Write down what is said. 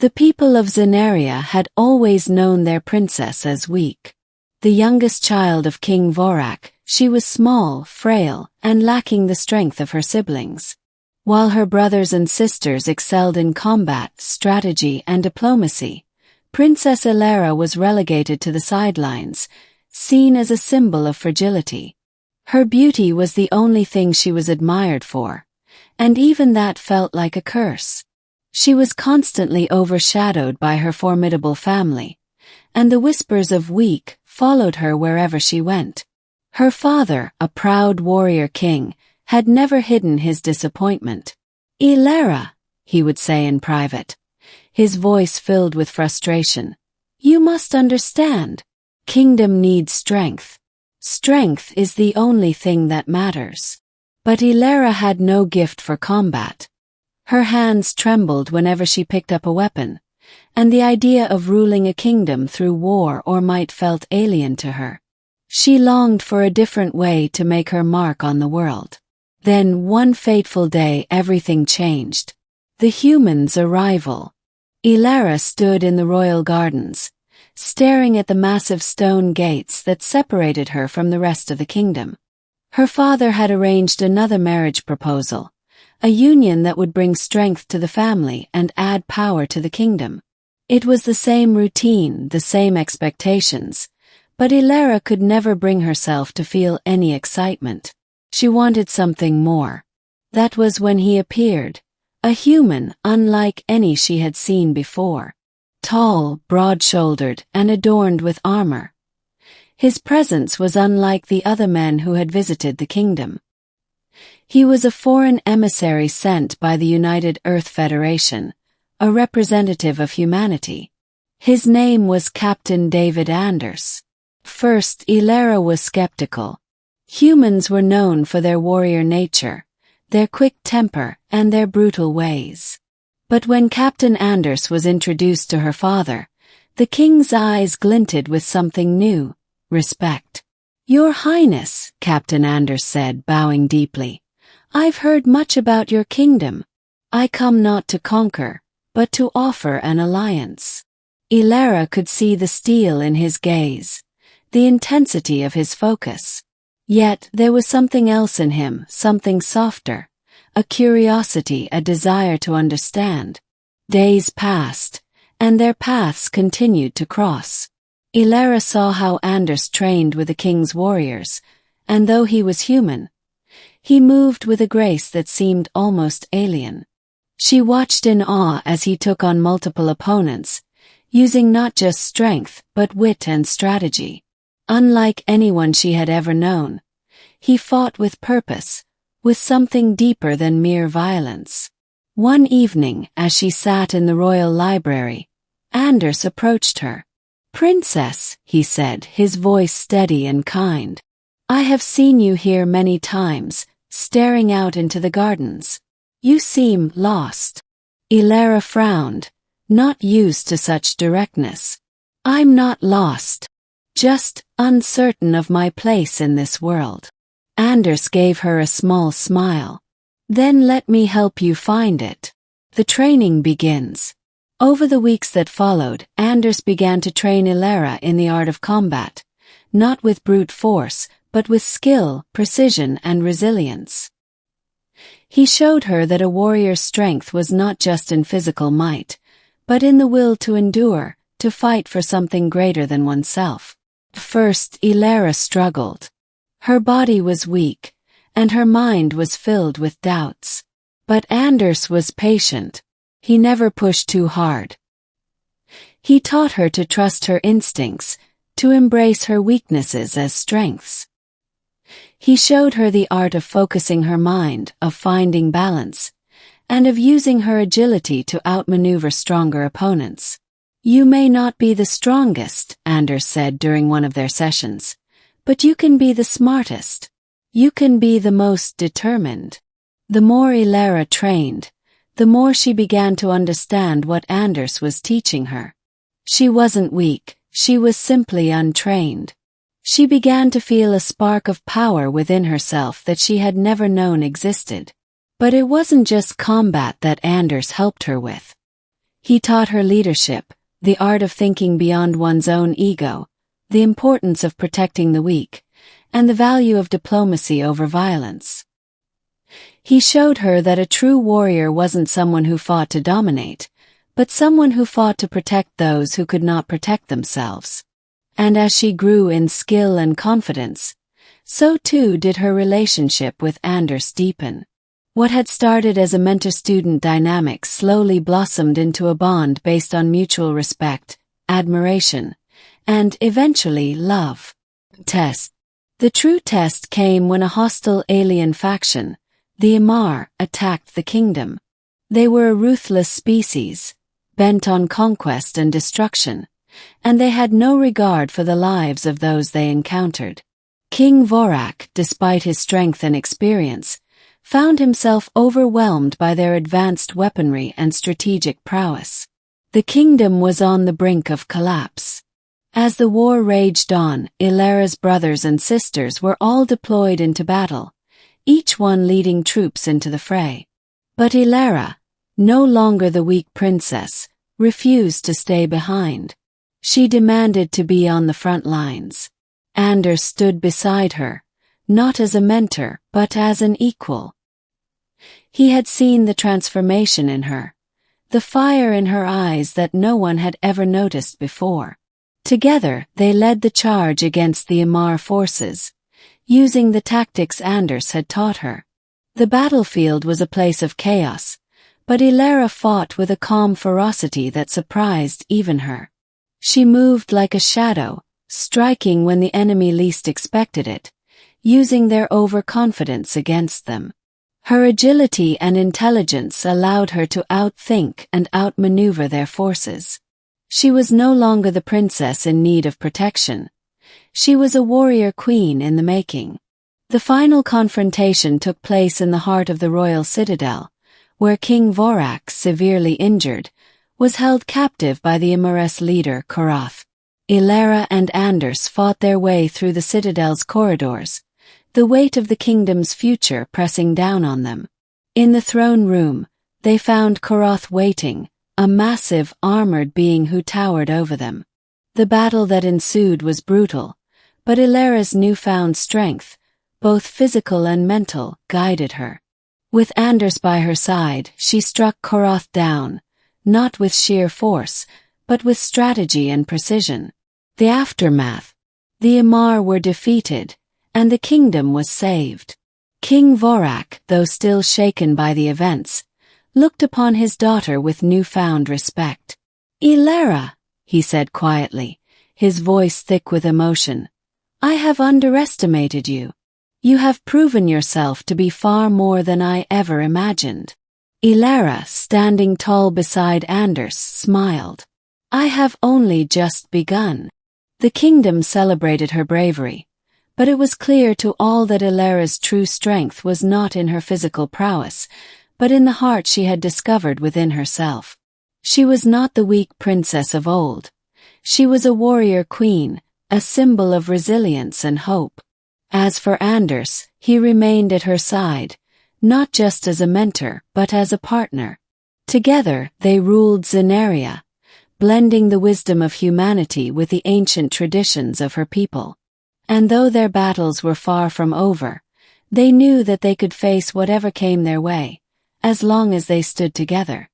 The people of Zenaria had always known their princess as weak. The youngest child of King Vorak, she was small, frail, and lacking the strength of her siblings. While her brothers and sisters excelled in combat, strategy, and diplomacy, Princess Ilera was relegated to the sidelines, seen as a symbol of fragility. Her beauty was the only thing she was admired for, and even that felt like a curse. She was constantly overshadowed by her formidable family, and the whispers of weak followed her wherever she went. Her father, a proud warrior king, had never hidden his disappointment. "Ilera," he would say in private, his voice filled with frustration, "you must understand. Kingdom needs strength. Strength is the only thing that matters." But Ilera had no gift for combat. Her hands trembled whenever she picked up a weapon, and the idea of ruling a kingdom through war or might felt alien to her. She longed for a different way to make her mark on the world. Then, one fateful day, everything changed. The humans' arrival. Ilera stood in the royal gardens, staring at the massive stone gates that separated her from the rest of the kingdom. Her father had arranged another marriage proposal, a union that would bring strength to the family and add power to the kingdom. It was the same routine, the same expectations, but Ilera could never bring herself to feel any excitement. She wanted something more. That was when he appeared, a human unlike any she had seen before. Tall, broad-shouldered, and adorned with armor. His presence was unlike the other men who had visited the kingdom. He was a foreign emissary sent by the United Earth Federation, a representative of humanity. His name was Captain David Anders. First, Ilera was skeptical. Humans were known for their warrior nature, their quick temper, and their brutal ways. But when Captain Anders was introduced to her father, the king's eyes glinted with something new, respect. "Your Highness," Captain Anders said, bowing deeply, "I've heard much about your kingdom. I come not to conquer, but to offer an alliance." Ilera could see the steel in his gaze, the intensity of his focus. Yet there was something else in him, something softer, a curiosity, a desire to understand. Days passed, and their paths continued to cross. Ilera saw how Anders trained with the king's warriors, and though he was human, he moved with a grace that seemed almost alien. She watched in awe as he took on multiple opponents, using not just strength but wit and strategy. Unlike anyone she had ever known, he fought with purpose, with something deeper than mere violence. One evening, as she sat in the royal library, Anders approached her. "Princess," he said, his voice steady and kind, "I have seen you here many times, staring out into the gardens. You seem lost." Ilera frowned, not used to such directness. "I'm not lost. Just uncertain of my place in this world." Anders gave her a small smile. "Then let me help you find it. The training begins." Over the weeks that followed, Anders began to train Ilera in the art of combat, not with brute force, but with skill, precision, and resilience. He showed her that a warrior's strength was not just in physical might, but in the will to endure, to fight for something greater than oneself. First, Ilera struggled. Her body was weak, and her mind was filled with doubts. But Anders was patient. He never pushed too hard. He taught her to trust her instincts, to embrace her weaknesses as strengths. He showed her the art of focusing her mind, of finding balance, and of using her agility to outmaneuver stronger opponents. "You may not be the strongest," Anders said during one of their sessions, "but you can be the smartest. You can be the most determined." The more Ilera trained, the more she began to understand what Anders was teaching her. She wasn't weak, she was simply untrained. She began to feel a spark of power within herself that she had never known existed. But it wasn't just combat that Anders helped her with. He taught her leadership, the art of thinking beyond one's own ego, the importance of protecting the weak, and the value of diplomacy over violence. He showed her that a true warrior wasn't someone who fought to dominate, but someone who fought to protect those who could not protect themselves. And as she grew in skill and confidence, so too did her relationship with Anders deepen. What had started as a mentor-student dynamic slowly blossomed into a bond based on mutual respect, admiration, and eventually love. Test. The true test came when a hostile alien faction, the Imar, attacked the kingdom. They were a ruthless species, bent on conquest and destruction, and they had no regard for the lives of those they encountered. King Vorak, despite his strength and experience, found himself overwhelmed by their advanced weaponry and strategic prowess. The kingdom was on the brink of collapse. As the war raged on, Ilara's brothers and sisters were all deployed into battle, each one leading troops into the fray. But Ilara, no longer the weak princess, refused to stay behind. She demanded to be on the front lines. Anders stood beside her, not as a mentor, but as an equal. He had seen the transformation in her, the fire in her eyes that no one had ever noticed before. Together, they led the charge against the Imar forces, using the tactics Anders had taught her. The battlefield was a place of chaos, but Ilara fought with a calm ferocity that surprised even her. She moved like a shadow, striking when the enemy least expected it, using their overconfidence against them. Her agility and intelligence allowed her to outthink and outmaneuver their forces. She was no longer the princess in need of protection. She was a warrior queen in the making. The final confrontation took place in the heart of the royal citadel, where King Vorak, severely injured, was held captive by the Imares leader Korath. Ilara and Anders fought their way through the citadel's corridors, the weight of the kingdom's future pressing down on them. In the throne room, they found Korath waiting, a massive, armored being who towered over them. The battle that ensued was brutal, but Ilara's newfound strength, both physical and mental, guided her. With Anders by her side, she struck Korath down, not with sheer force, but with strategy and precision. The aftermath. The Imar were defeated, and the kingdom was saved. King Vorak, though still shaken by the events, looked upon his daughter with newfound respect. "Ilara," he said quietly, his voice thick with emotion, "I have underestimated you. You have proven yourself to be far more than I ever imagined." Ilara, standing tall beside Anders, smiled. "I have only just begun." The kingdom celebrated her bravery, but it was clear to all that Ilara's true strength was not in her physical prowess, but in the heart she had discovered within herself. She was not the weak princess of old. She was a warrior queen, a symbol of resilience and hope. As for Anders, he remained at her side, not just as a mentor, but as a partner. Together, they ruled Zenaria, blending the wisdom of humanity with the ancient traditions of her people. And though their battles were far from over, they knew that they could face whatever came their way, as long as they stood together.